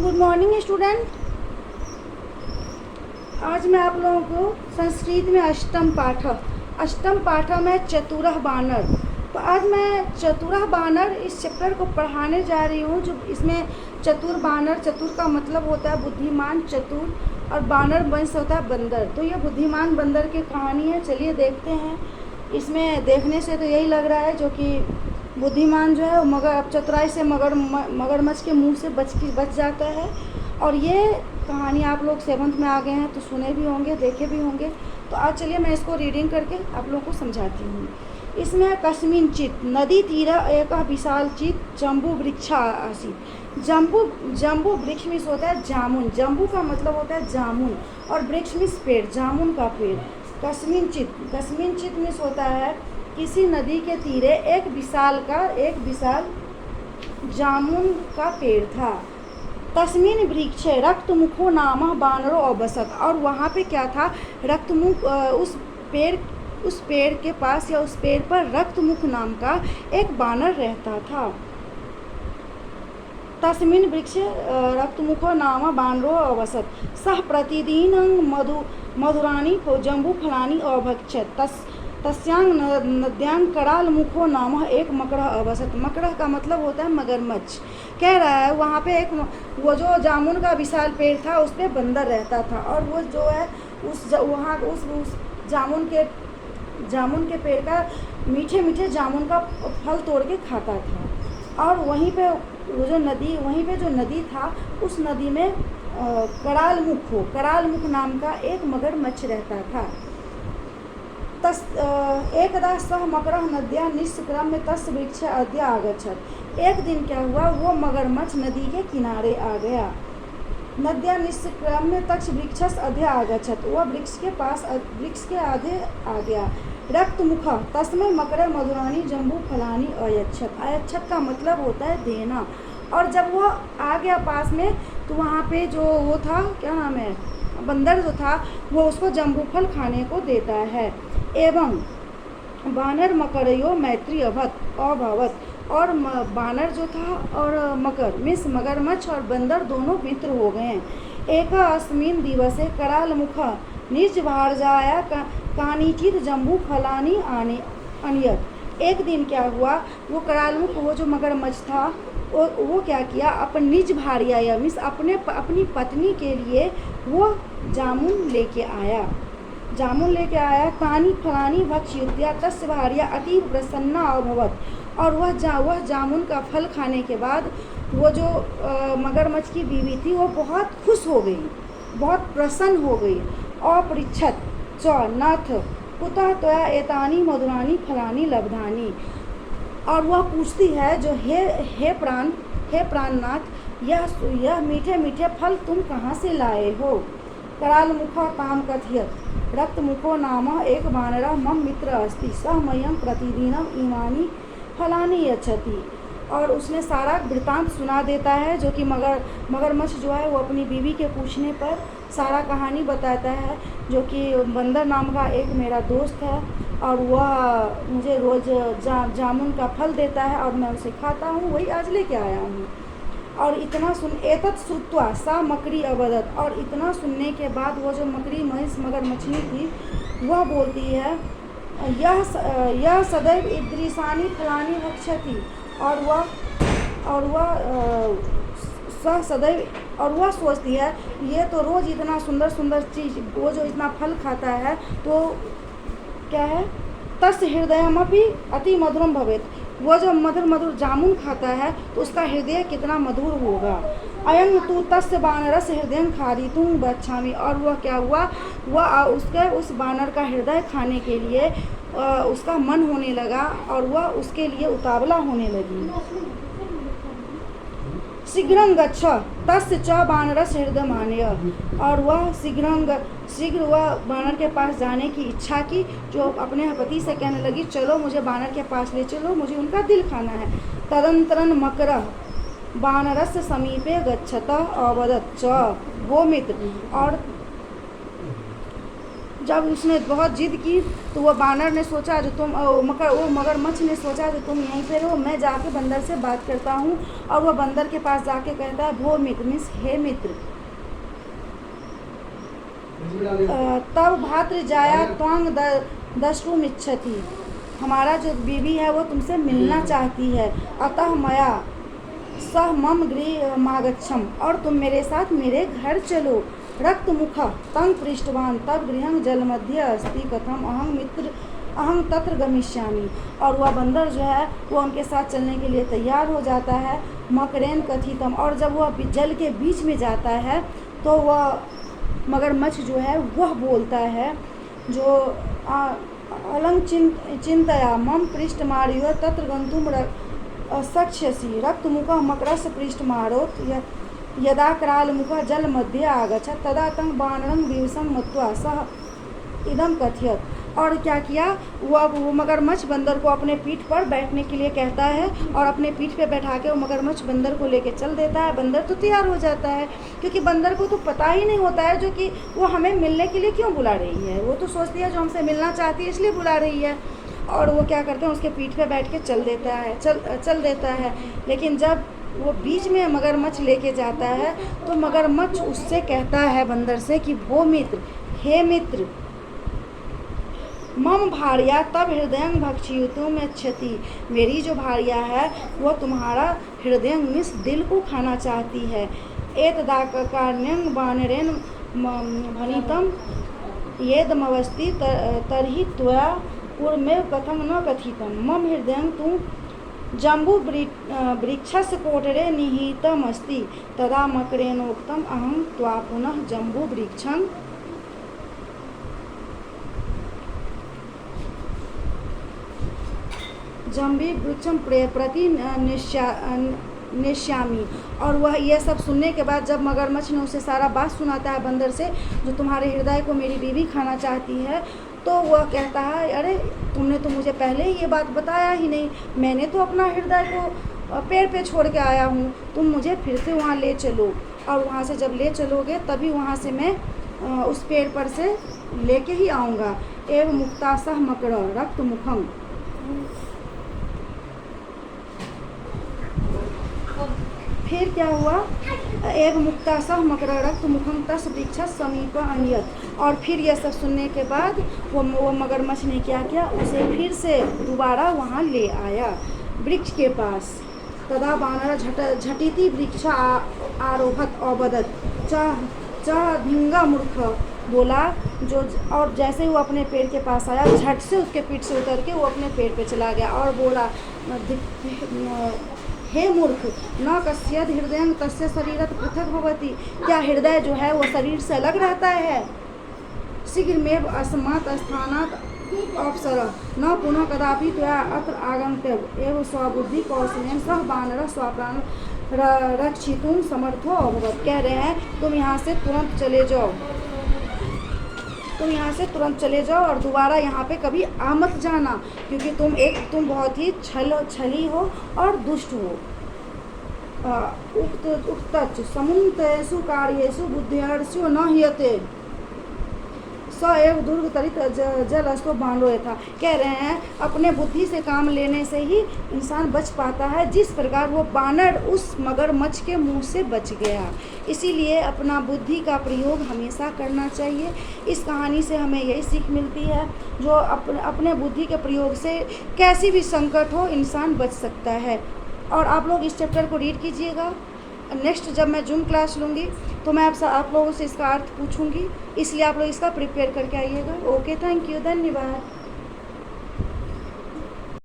Good morning student. आज मैं आप लोगों को संस्कृत में अष्टम पाठ में चतुरः बानर। तो आज मैं चतुरः बानर इस चैप्टर को पढ़ाने जा रही हूँ। जो इसमें चतुर बानर, चतुर का मतलब होता है बुद्धिमान, चतुर, और बानर वंश होता है बंदर। तो ये बुद्धिमान बंदर की कहानी है। चलिए देखते हैं। इसमें देखने से तो यही लग रहा है जो कि बुद्धिमान जो है मगर चतुराई से मगरमच्छ के मुंह से बच जाता है। और ये कहानी आप लोग 7th में आ गए हैं तो सुने भी होंगे, देखे भी होंगे। तो आज चलिए मैं इसको रीडिंग करके आप लोगों को समझाती हूँ। इसमें कस्मिंचित् नदी तीर एक विशालचित् जम्बू वृक्षा आसीत्। जम्बू वृक्ष में होता है जामुन। जम्बू का मतलब होता है जामुन, और वृक्ष में पेड़, जामुन का पेड़। कस्मिंचित् में होता है किसी नदी के तीरे एक विशाल जामुन का पेड़ था। तस्मिन वृक्षे रक्तमुखो नामः बानरो अवसत। और वहाँ पे क्या था, रक्तमुख, उस पेड़ के पास या उस पेड़ पर रक्तमुख नाम का एक बानर रहता था। तस्मिन वृक्षे रक्तमुखो नाम बानरो अवसत। सह प्रतिदिनं मधुराणि जम्बूफलानि अभक्षत। तस्यां नद्यां करालमुखो नाम एक मकड़ह अवसत। मकड़ह का मतलब होता है मगरमच्छ। कह रहा है वहाँ पे एक वो जो जामुन का विशाल पेड़ था उस पर बंदर रहता था, और वो जो है उस जामुन के पेड़ का मीठे जामुन का फल तोड़ के खाता था। और वहीं पे जो नदी था उस नदी में करालमुख नाम का एक मगरमच्छ रहता था। एकदा सह मकरः नद्या निष्क्रम्य तस्य वृक्षे अद्य आगच्छत्। एक दिन क्या हुआ, वो मगरमच्छ नदी के किनारे आ गया। नद्या निष्क्रम्य तस्य वृक्षस्य अद्य आगच्छत्। वह वृक्ष के आधे आ गया। रक्तमुख तस्मै मकरे मधुराणि जम्बूफलानि अयच्छत्। अयच्छत् का मतलब होता है देना। और जब वो आ गया पास में तो वहाँ पे जो वो था, क्या नाम है, बंदर जो था, वो उसको जम्बूफल खाने को देता है। एवं बानर मकरयो मैत्री अभवत। और बानर जो था और मगरमच्छ और बंदर दोनों मित्र हो गए। एका अस्मिन् दिवसे करालमुख निर्जभार्जाया कानिचित् जम्बूफलानि अनयत्। एक दिन क्या हुआ, वो करालमुख, वो जो मगरमच्छ था, वो क्या किया, अपन निज भार्या मीन्स अपनी पत्नी के लिए वो जामुन लेके आया। कानी फलानी भक्ष्युत्या तस्य भार्या अतीव प्रसन्ना अभवत्। और वह जामुन का फल खाने के बाद वो जो मगरमच्छ की बीवी थी वो बहुत खुश हो गई, बहुत प्रसन्न हो गई। अपृच्छत् च नाथ कुतः त्वया एतानि मधुराणि फलानि लब्धानि। और वह पूछती है जो हे प्राणनाथ, यह मीठे फल तुम कहाँ से लाए हो। करालमुखः तां कथयत् रक्तमुखो नाम एक बानरः मम मित्र अस्ति, सः मह्यं प्रतिदिनं इमानि फलानि यच्छति। और उसने सारा वृत्तांत सुना देता है, जो कि मगरमच्छ जो है वो अपनी बीवी के पूछने पर सारा कहानी बताता है, जो कि बंदर नाम का एक मेरा दोस्त है और वह मुझे रोज़ जामुन का फल देता है और मैं उसे खाता हूँ, वही आज लेके आया हूँ। और इतना एतत् श्रुत्वा सा मकड़ी अवदत्। और इतना सुनने के बाद वो जो मगरमच्छनी थी वह बोलती है, यह सदैव ईदृशानि फलानि भक्षति। और वह सोचती है ये तो रोज़ इतना सुंदर चीज़, वो जो इतना फल खाता है तो क्या है, तस्य हृदयमपि अति मधुरम भवेत्। वो जो मधुर जामुन खाता है तो उसका हृदय कितना मधुर होगा। अयं तु तस्य बानरस्य हृदयं खादितुं गच्छामि। और वह क्या हुआ, वह उस बानर का हृदय खाने के लिए उसका मन होने लगा और वह उसके लिए उतावला होने लगी। शीघ्रं गच्छ तस्य च बानरस्य हृदयमानय। और वह शीघ्र वह बानर के पास जाने की इच्छा की, जो अपने पति से कहने लगी चलो मुझे बानर के पास ले चलो, मुझे उनका दिल खाना है। तदंतरं मकरः बानरस्य समीपे गच्छतः अवदत् च वो मित्र। जब उसने बहुत जिद की तो वह बानर ने सोचा जो तुम वो मगरमच्छ ने सोचा जो तुम यहीं पे रहो, मैं जाके बंदर से बात करता हूँ। और वह बंदर के पास जाके कहता है भो मित्र मीन्स हे मित्र, तब भात्र जाया त्वांग दशरुम इच्छति, हमारा जो बीवी है वो तुमसे मिलना चाहती है। अतः मया सह मम गृह मागच्छम, और तुम मेरे साथ मेरे घर चलो। रक्त मुख तंग पृष्ठवान, तब गृह जल मध्य अस्ति कथम अहं मित्र अहं तत्र गमिष्यामि। और वह बंदर जो है वो उनके साथ चलने के लिए तैयार हो जाता है। मकरेन कथितम, और जब वह जल के बीच में जाता है तो वह मगरमच्छ जो है वह बोलता है जो अलंग चिंतया मम पृष्ठ मारियो तत्र गंतुम सक्ष्यसि। रक्तमुख मकरस्य पृष्ठ मारोत यदा करालमुख जल मध्य आगच्छत् तदा तं बानरं विवशं मत्वा सह इदं कथयत्। और क्या किया, वो मगरमच्छ बंदर को अपने पीठ पर बैठने के लिए कहता है और अपने पीठ पे बैठा के वो मगरमच्छ बंदर को लेके चल देता है। बंदर तो तैयार हो जाता है, क्योंकि बंदर को तो पता ही नहीं होता है जो कि वो हमें मिलने के लिए क्यों बुला रही है। वो तो सोचती है जो हमसे मिलना चाहती है इसलिए बुला रही है। और वो क्या करते हैं, उसके पीठ पे बैठ के चल देता है। लेकिन जब वो बीच में मगरमच्छ लेके जाता है तो मगरमच्छ उससे कहता है बंदर से कि वो मित्र, हे मित्र, मम भार्या तब हृदय भक्षयितुम इच्छति, मेरी जो भार्या है वो तुम्हारा हृदय मिस दिल को खाना चाहती है। एतदाकारण्यं बानरेण भणितं येदमवस्ति तर्हि त्वया पूर्वमेव कथं न कथितं। मम हृदयं तु जम्बू वृक्षस्य कोटरे निहितमस्ति, तदा मकरेणोक्तम् अहं त्वा पुनः जम्बू वृक्षं प्रति निश्यामी। और वह यह सब सुनने के बाद जब मगरमच्छ ने उसे सारा बात सुनाता है बंदर से, जो तुम्हारे हृदय को मेरी बीवी खाना चाहती है, तो वह कहता है अरे तुमने तो मुझे पहले ही ये बात बताया ही नहीं, मैंने तो अपना हृदय को पेड़ पे छोड़ के आया हूँ, तुम मुझे फिर से वहाँ ले चलो। और वहाँ से जब ले चलोगे तभी वहाँ से मैं उस पेड़ पर से लेके ही आऊँगा। एवं मुक्ता सह मकर रक्त मुखम, फिर क्या हुआ, एव मुक्ता सह मकर रक्त मुखम तस वृक्ष समीप अनियत। और फिर यह सब सुनने के बाद वो मगरमच्छ ने क्या किया, उसे फिर से दोबारा वहाँ ले आया वृक्ष के पास। तदा बानर झटिति वृक्ष आरोहत अवदत चाह धिंगा मूर्ख, बोला जो। और जैसे वो अपने पेड़ के पास आया, झट से उसके पीठ से उतर के वो अपने पेड़ पे चला गया और बोला हे मूर्ख, न कस्यद हृदय तस्य शरीरत पृथक भवति, क्या हृदय जो है वो शरीर से अलग रहता है। शीघ्रमेव अस्मात् स्थानात् अवसर न पुनः कदापि त्वया अत्र आगन्तव्यम् एव स्वबुद्धि कौशलेन सह बानरः स्वप्राण रक्षितुं समर्थो अभवत्। कह रहे हैं तुम यहाँ से तुरंत चले जाओ और दोबारा यहाँ पे कभी आ मत जाना, क्योंकि तुम बहुत ही छली हो और दुष्ट हो। उक्त समुन्तेषु कार्येषु बुद्धिर्षु न ह्यते स एव दुर्गतरित जलस्तो बानरो था। कह रहे हैं अपने बुद्धि से काम लेने से ही इंसान बच पाता है, जिस प्रकार वो बानर उस मगरमच्छ के मुंह से बच गया। इसीलिए अपना बुद्धि का प्रयोग हमेशा करना चाहिए। इस कहानी से हमें यही सीख मिलती है, जो अपने बुद्धि के प्रयोग से कैसी भी संकट हो इंसान बच सकता है। और आप लोग इस चैप्टर को रीड कीजिएगा। नेक्स्ट जब मैं जूम क्लास लूँगी तो मैं आप लोगों से इसका अर्थ पूछूंगी, इसलिए आप लोग इसका प्रिपेयर करके आइएगा। ओके, थैंक यू, धन्यवाद।